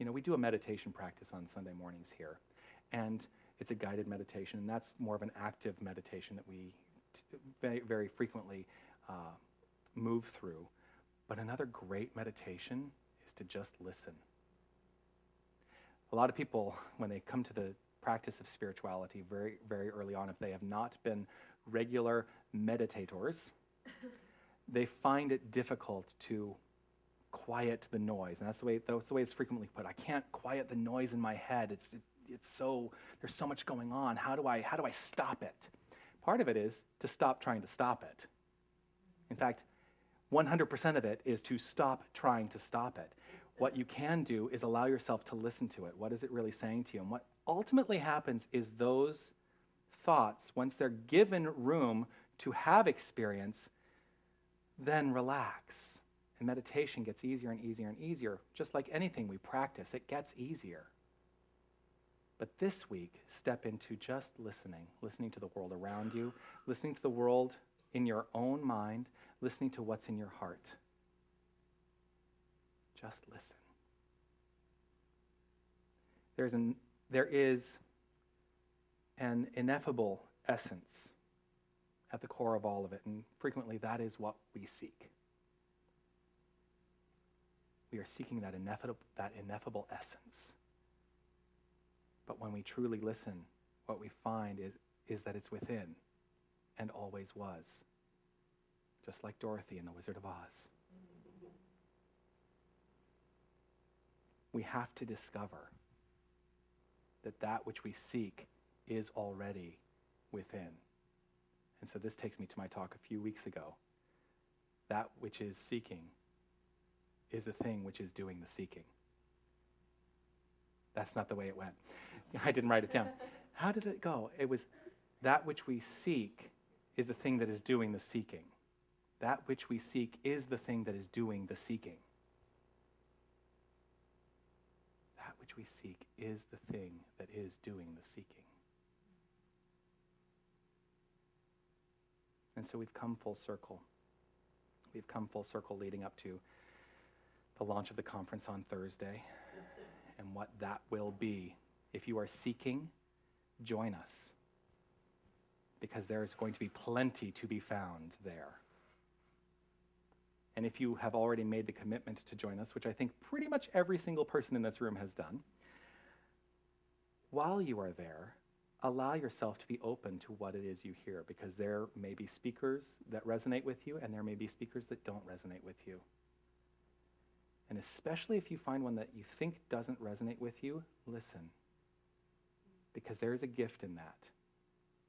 we do a meditation practice on Sunday mornings here. And it's a guided meditation, and that's more of an active meditation that we very, very frequently move through. But another great meditation is to just listen. A lot of people, when they come to the practice of spirituality very, very early on, if they have not been regular meditators, they find it difficult to quiet the noise. And that's the way it's frequently put. I can't quiet the noise in my head. there's so much going on. How do I stop it? Part of it is to stop trying to stop it. In fact, 100% of it is to stop trying to stop it. What you can do is allow yourself to listen to it. What is it really saying to you? And what ultimately happens is those thoughts, once they're given room to have experience, then relax. And meditation gets easier and easier and easier. Just like anything we practice, it gets easier. But this week, step into just listening to the world around you, listening to the world in your own mind, listening to what's in your heart. Just listen. There is an ineffable essence at the core of all of it, and frequently that is what we seek. We are seeking that ineffable essence. But when we truly listen, what we find is that it's within and always was, just like Dorothy in The Wizard of Oz. We have to discover that which we seek is already within. And so this takes me to my talk a few weeks ago. That which is seeking is the thing which is doing the seeking. That's not the way it went. I didn't write it down. How did it go? It was that which we seek is the thing that is doing the seeking. That which we seek is the thing that is doing the seeking. That which we seek is the thing that is doing the seeking. And so we've come full circle. We've come full circle leading up to the launch of the conference on Thursday and what that will be. If you are seeking, join us, because there is going to be plenty to be found there. And if you have already made the commitment to join us, which I think pretty much every single person in this room has done, while you are there, allow yourself to be open to what it is you hear, because there may be speakers that resonate with you, and there may be speakers that don't resonate with you. And especially if you find one that you think doesn't resonate with you, listen, because there is a gift in that.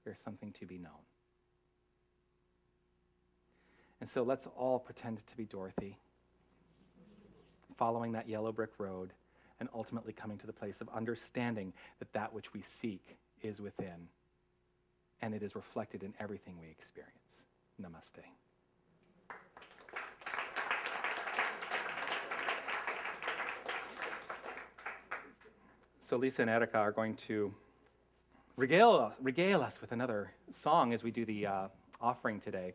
There's something to be known. And so let's all pretend to be Dorothy, following that yellow brick road, and ultimately coming to the place of understanding that which we seek is within, and it is reflected in everything we experience. Namaste. So Lisa and Erica are going to regale us with another song as we do the offering today.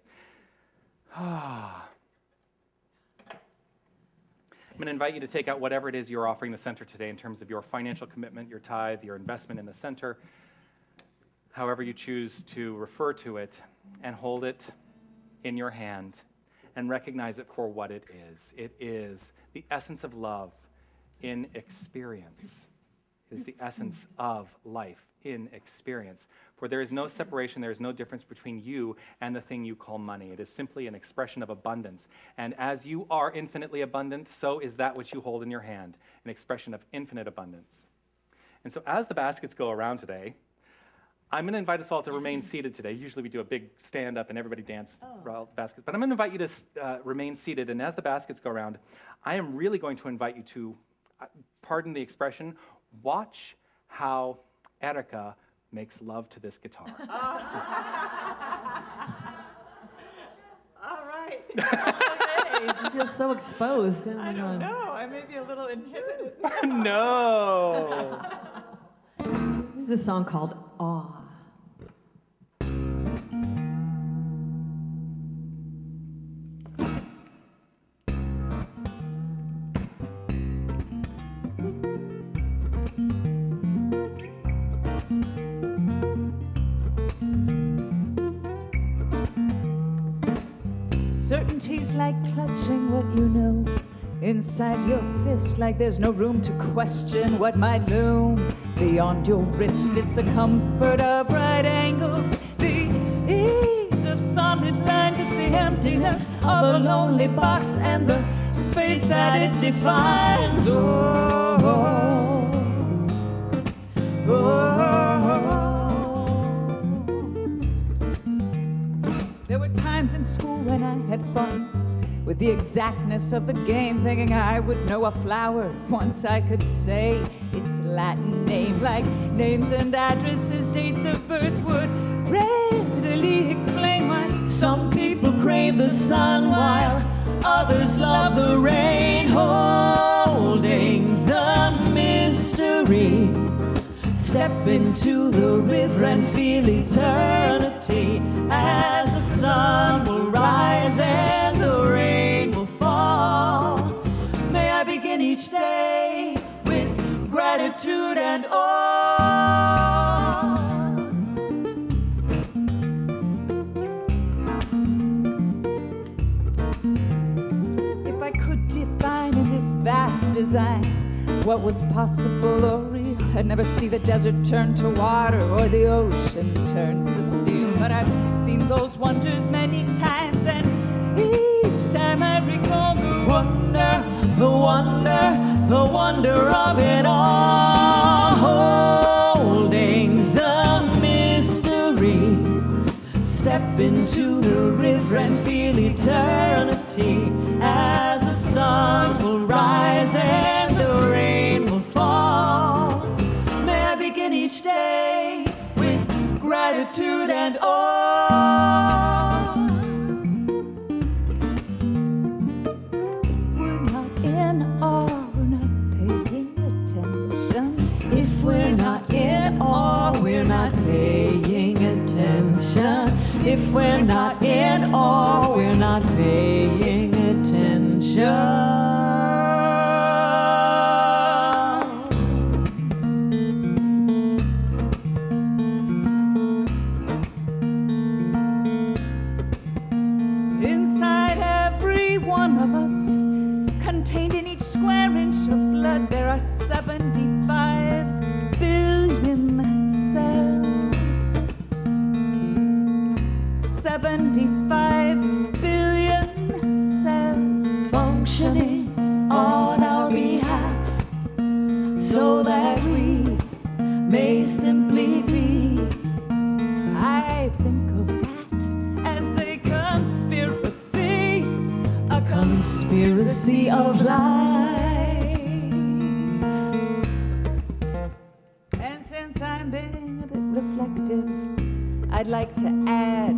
I'm going to invite you to take out whatever it is you're offering the center today in terms of your financial commitment, your tithe, your investment in the center, however you choose to refer to it, and hold it in your hand and recognize it for what it is. It is the essence of love in experience. It is the essence of life in experience. For there is no separation, there is no difference between you and the thing you call money. It is simply an expression of abundance. And as you are infinitely abundant, so is that which you hold in your hand, an expression of infinite abundance. And so as the baskets go around today, I'm going to invite us all to remain seated today. Usually we do a big stand-up and everybody dance around the baskets. But I'm going to invite you to remain seated. And as the baskets go around, I am really going to invite you to, pardon the expression, watch how Erica makes love to this guitar. All right. Hey, she feels so exposed. I don't know. I may be a little inhibited. No. This is a song called Awe. Certainty's like clutching what you know inside your fist, like there's no room to question what might loom beyond your wrist. It's the comfort of right angles, the ease of solid lines. It's the emptiness of a lonely box and the space that it defines. Oh, There were times in school when I had fun with the exactness of the game, thinking I would know a flower once I could say its Latin name, like names and addresses, dates of birth would readily explain why some people crave the sun while others love the rain, holding the mystery. Step into the river and feel eternity as the sun will rise and the rain will fall. May I begin each day with gratitude and awe. If I could define in this vast design what was possible or real, I'd never see the desert turn to water or the ocean turn to steel. But I've seen those wonders many times, and each time I recall the wonder, the wonder, the wonder of it all. Holding the mystery, step into the river and feel eternity as the sun will rise and the rain will fall. May I begin each day with gratitude and awe. If we're not in awe, we're not paying attention. If we're not in awe, we're not paying attention. If we're not in awe, we're not paying attention. Inside every one of us, contained in each square inch of blood, there are 75 billion cells. 75 billion cells functioning on our behalf, so that we may simply be. I think of that as a conspiracy of life. And since I'm being a bit reflective, I'd like to add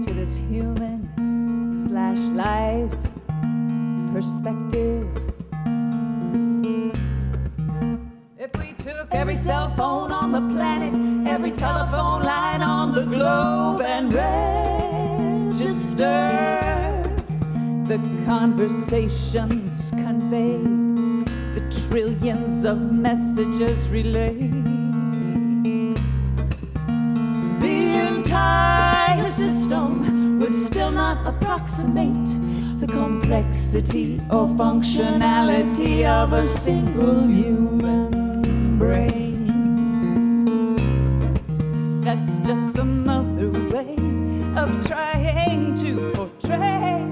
to this human/life perspective. If we took every cell phone on the planet, every telephone line on the globe, and registered the conversations conveyed, the trillions of messages relayed, the entire system would still not approximate the complexity or functionality of a single human brain. That's just another way of trying to portray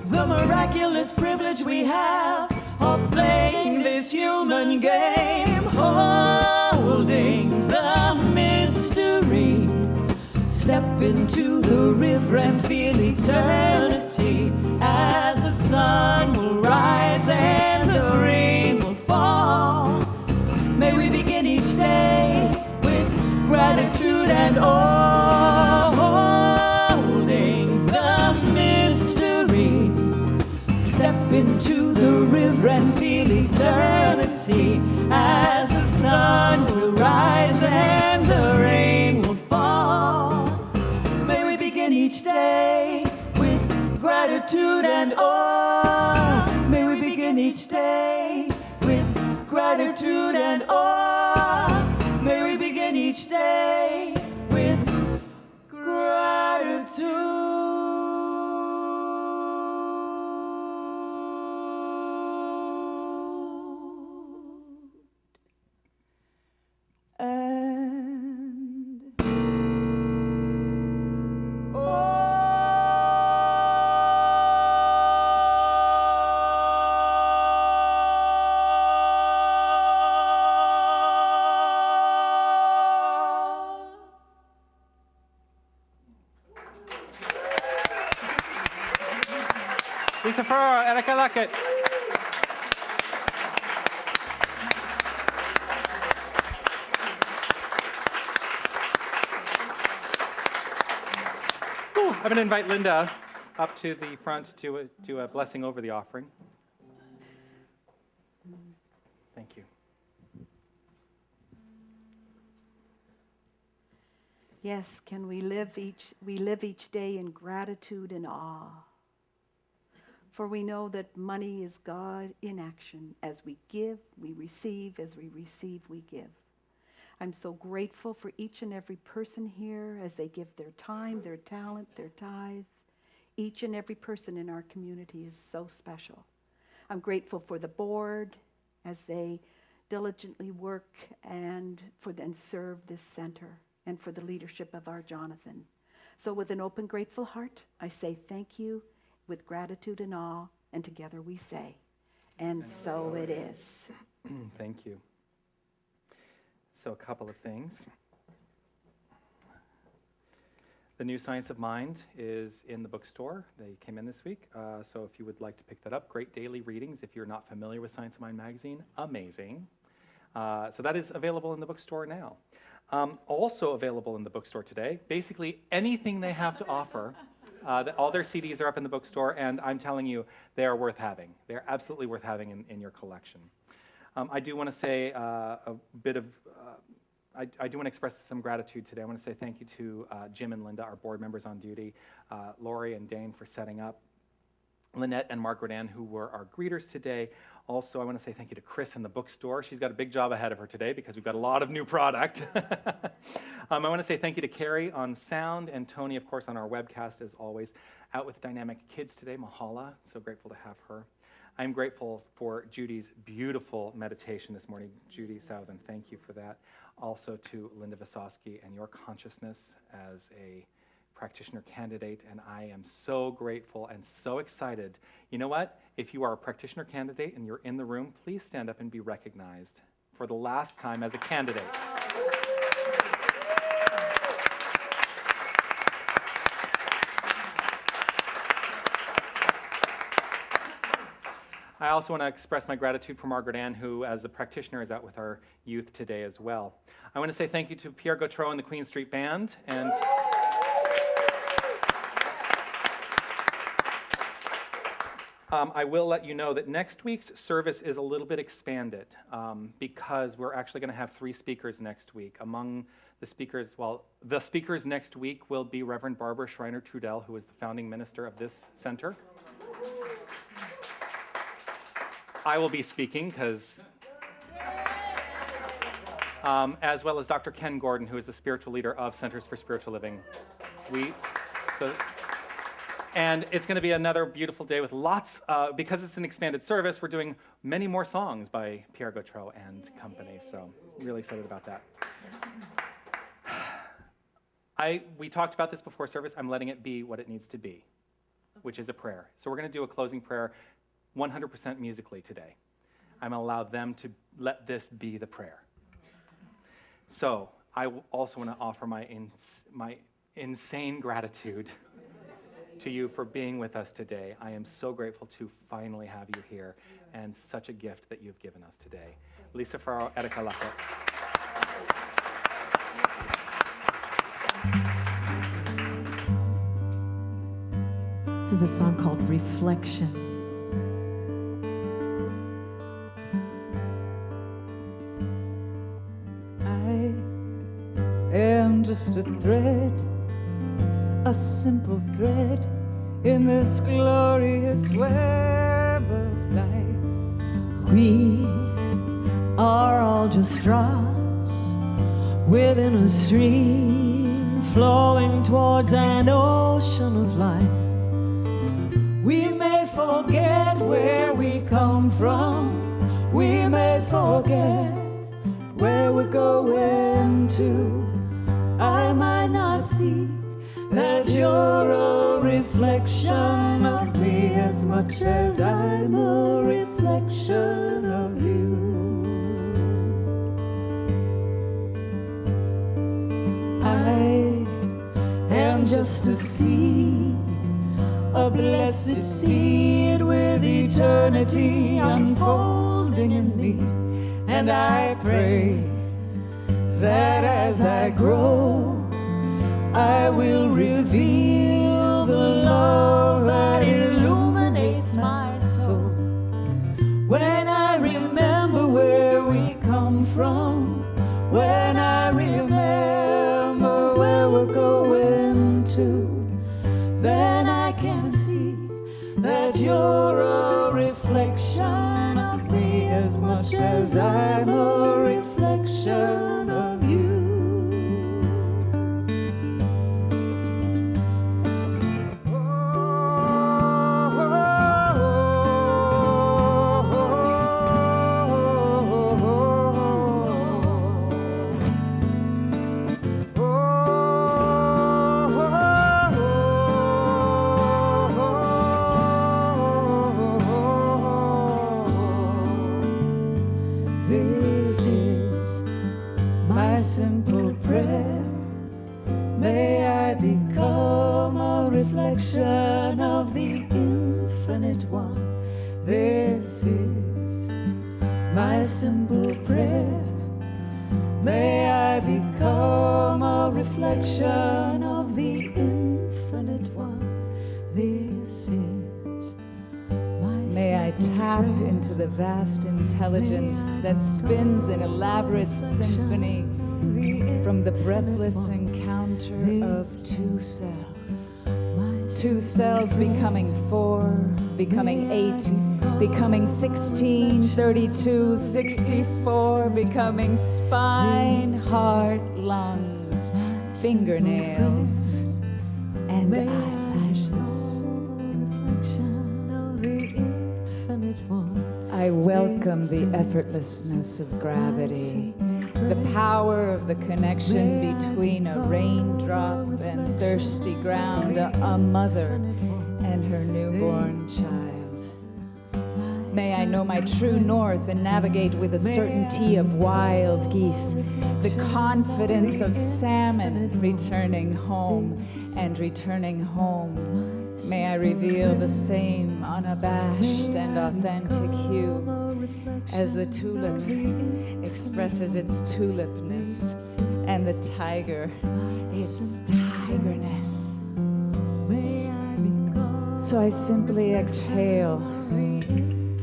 the miraculous privilege we have of playing this human game, holding the mystery. Step into the river and feel eternity as the sun will rise and the rain will fall. May we begin each day with gratitude and awe, holding the mystery. Step into the river and feel eternity as the sun will rise and the rain will fall. May we begin each day with gratitude and awe. May we begin each day with gratitude and awe. May we begin each day with gratitude. Lisa Farrar, Erika Luckett. I'm going to invite Linda up to the front to do a blessing over the offering. Thank you. Yes, can we live each day in gratitude and awe? For we know that money is God in action. As we give, we receive. As we receive, we give. I'm so grateful for each and every person here as they give their time, their talent, their tithe. Each and every person in our community is so special. I'm grateful for the board as they diligently work and serve this center, and for the leadership of our Jonathan. So with an open, grateful heart, I say thank you with gratitude and awe, and together we say, and so it is. Thank you. So a couple of things. The new Science of Mind is in the bookstore. They came in this week. So if you would like to pick that up, great daily readings. If you're not familiar with Science of Mind magazine, amazing. So that is available in the bookstore now. Also available in the bookstore today, basically anything they have to offer. All their CDs are up in the bookstore, and I'm telling you, they are worth having. They're absolutely worth having in your collection. I do want to say I do want to express some gratitude today. I want to say thank you to Jim and Linda, our board members on duty, Lori and Dane for setting up, Lynette and Margaret Ann, who were our greeters today. Also, I want to say thank you to Chris in the bookstore. She's got a big job ahead of her today because we've got a lot of new product. I want to say thank you to Carrie on sound and Tony, of course, on our webcast, as always. Out with Dynamic Kids today, Mahala. So grateful to have her. I'm grateful for Judy's beautiful meditation this morning. Judy Southern, thank you for that. Also to Linda Visosky and your consciousness as a practitioner candidate, and I am so grateful and so excited. You know what? If you are a practitioner candidate and you're in the room, please stand up and be recognized for the last time as a candidate. I also want to express my gratitude for Margaret Ann, who, as a practitioner, is out with our youth today as well. I want to say thank you to Pierre Gautreau and the Queen Street Band, and I will let you know that next week's service is a little bit expanded because we're actually going to have 3 speakers next week. Among the speakers, the speakers next week will be Reverend Barbara Schreiner-Trudell, who is the founding minister of this center. I will be speaking because, as well as Dr. Ken Gordon, who is the spiritual leader of Centers for Spiritual Living. And it's going to be another beautiful day with lots, because it's an expanded service, we're doing many more songs by Pierre Gautreau and company, so really excited about that. We talked about this before service. I'm letting it be what it needs to be, which is a prayer. So we're going to do a closing prayer 100% musically today. I'm going to allow them to let this be the prayer. So I also want to offer my insane gratitude to you for being with us today. I am so grateful to finally have you here, and such a gift that you've given us today. Lisa Farrar, Erika Luckett. This is a song called Reflection. I am just a thread, a simple thread in this glorious web of life. We are all just drops within a stream flowing towards an ocean of light. We may forget where we come from, we may forget where we're going to. I might not see that you're a reflection of me as much as I'm a reflection of you. I am just a seed a blessed seed with eternity unfolding in me. And I pray that as I grow, I will reveal the love that illuminates my soul. When I remember where we come from, when I remember where we're going to, then I can see that you're a reflection of me as much as I'm a reflection of you. This is my simple prayer. May I become a reflection of the infinite one. This is my simple prayer. May I become a reflection of the infinite one. This is May I tap into the vast intelligence that spins an elaborate symphony from the breathless encounter of two cells. Two cells becoming 4, becoming 8, becoming 16, 32, 64, becoming spine, heart, lungs, fingernails, and eyelashes. I welcome the effortlessness of gravity, the power of the connection between a raindrop and thirsty ground, a mother and her newborn child. May I know my true north and navigate with the certainty of wild geese, the confidence of salmon returning home and returning home. May I reveal the same unabashed and authentic hue as the tulip expresses its tulipness and the tiger its tigerness. So I simply exhale,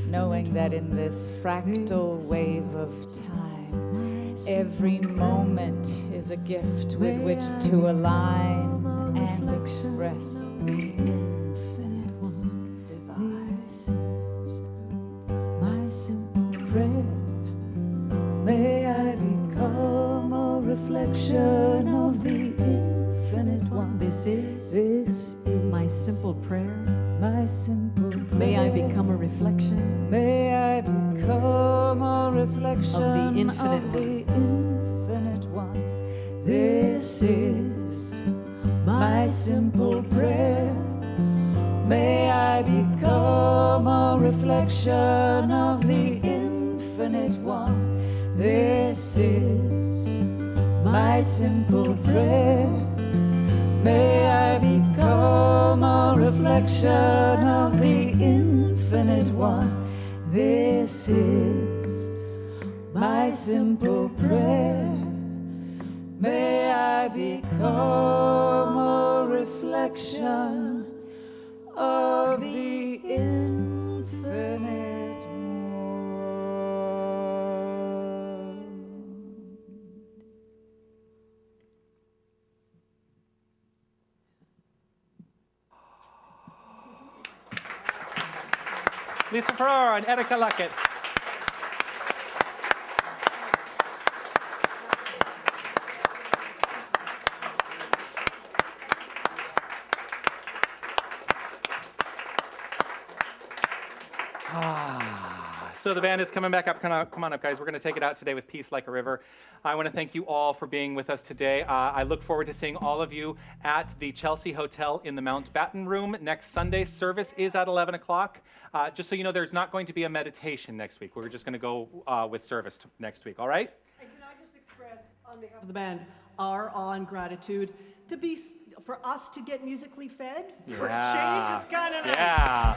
knowing that in this fractal wave of time, every moment is a gift with which to align and express the infinite divine. My simple prayer, may I become a reflection of the infinite one. This is my simple prayer. My simple prayer. May I become a reflection May I become a reflection of the infinite of one. the infinite one. This is my simple prayer. May I become a reflection of the infinite one. This is my simple prayer. May I become a reflection of the infinite one. This is my simple prayer. May I become a reflection of the infinite one. Lisa Farrar and Erika Luckett. So the band is coming back up. Come on up, guys. We're going to take it out today with Peace Like a River. I want to thank you all for being with us today. I look forward to seeing all of you at the Chelsea Hotel in the Mountbatten Room next Sunday. Service is at 11 o'clock. Just so you know, there's not going to be a meditation next week. We're just going to go with service next week, all right? And can I just express, on behalf of the band, our awe and gratitude to be for us to get musically fed for a Yeah. change. It's kind of nice. Yeah.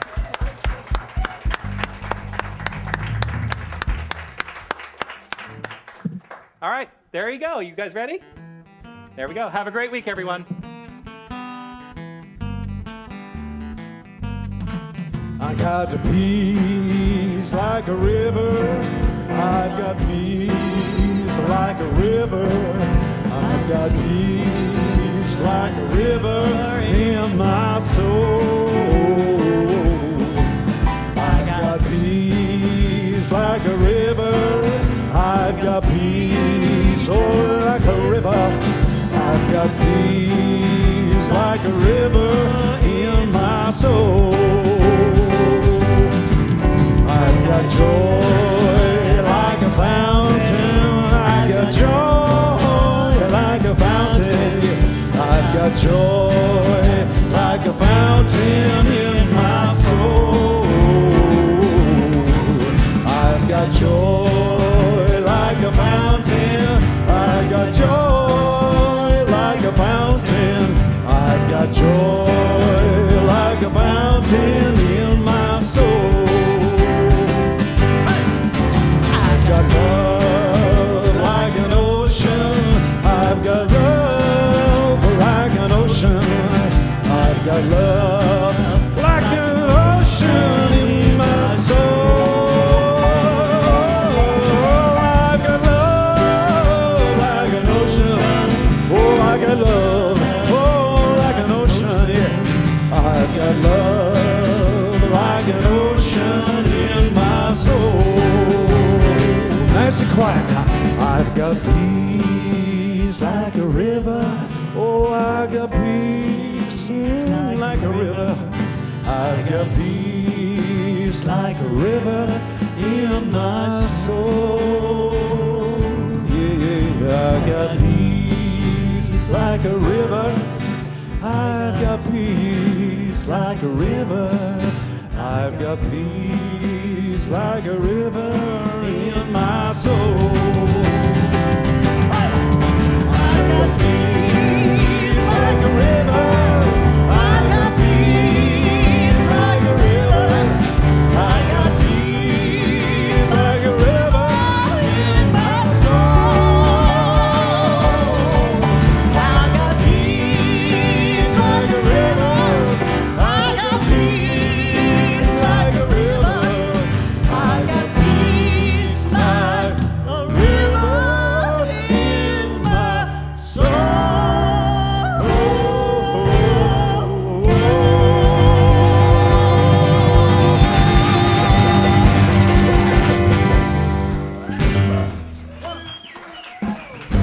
All right, there you go. You guys ready? There we go. Have a great week, everyone. I got the peace like a river. I've got peace like a river. I've got peace like a river in my soul. I've got peace like a river. I've got peace, oh, like a river. I've got peace like a river in my soul. I've got joy like a fountain. I've got joy like a fountain. I've got joy like a fountain in my soul. I've got joy like a fountain. I've got joy like a fountain. I've got joy like a fountain in my soul. I've got love like an ocean. I've got love like an ocean. I've got love like an ocean in my soul. I've got love like an ocean. Oh, I got love, oh, like an ocean, yeah. I've got love like an ocean in my soul. Nice and quiet now. I've got peace like a river. Oh, I got peace like a river. I've got peace like a river in my soul. Yeah, I got peace like a river. I've got peace like a river. I've got peace like a river in my soul.